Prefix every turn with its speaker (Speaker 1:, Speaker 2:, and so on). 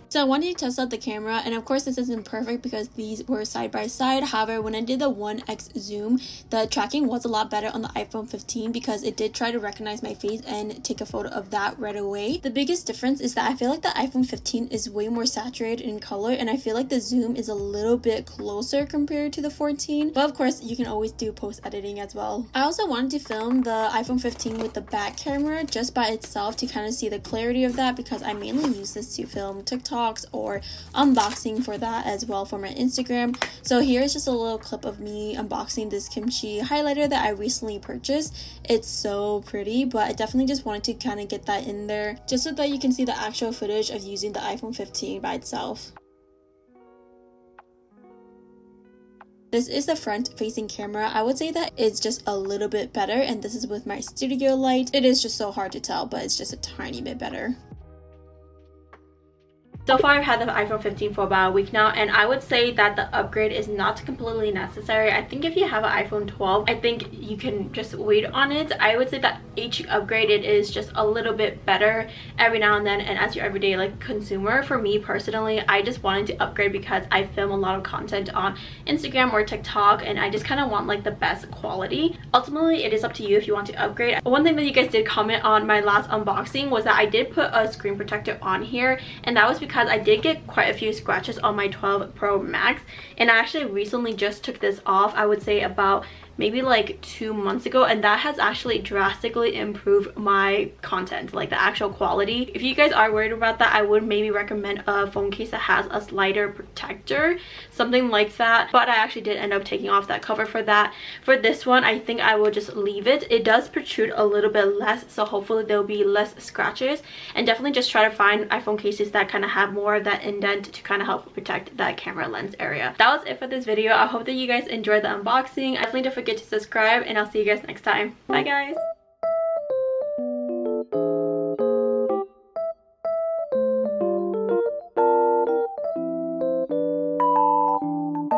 Speaker 1: So I wanted to test out the camera, and of course this isn't perfect because these were side by side. However, when I did the 1x zoom, the tracking was a lot better on the iPhone 15 because it did try to recognize my face and take a photo of that right away. The biggest difference is that I feel like the iPhone 15 is way more saturated in color, and I feel like the zoom is a little bit closer compared to the 14. But of course, you can always do post editing as well. I also wanted to film the iPhone 15 with the back camera just by itself to kind of see the clarity of that, because I mainly use this to film TikTok or unboxing for that as well for my Instagram. So here's just a little clip of me unboxing this kimchi highlighter that I recently purchased. It's so pretty, but I definitely just wanted to kind of get that in there just so that you can see the actual footage of using the iPhone 15 by itself. This is the front facing camera. I would say that it's just a little bit better, and this is with my studio light. It is just so hard to tell, but it's just a tiny bit better. So far, I've had the iPhone 15 for about a week now, and I would say that the upgrade is not completely necessary. I think if you have an iPhone 12, I think you can just wait on it. I would say that each upgrade, it is just a little bit better every now and then, and as your everyday like consumer. For me personally, I just wanted to upgrade because I film a lot of content on Instagram or TikTok, and I just kind of want like the best quality. Ultimately, it is up to you if you want to upgrade. One thing that you guys did comment on my last unboxing was that I did put a screen protector on here, and that was because I did get quite a few scratches on my 12 Pro Max, and I actually recently just took this off. I would say about maybe like 2 months ago, and that has actually drastically improved my content, like the actual quality. If you guys are worried about that, I would maybe recommend a phone case that has a slider protector, something like that. But I actually did end up taking off that cover for that. For this one, I think I will just leave it. It does protrude a little bit less, so hopefully there'll be less scratches, and definitely just try to find iPhone cases that kind of have more of that indent to kind of help protect that camera lens area. That was it for this video. I hope that you guys enjoyed the unboxing. Definitely don't forget to subscribe, and I'll see you guys next time. Bye guys.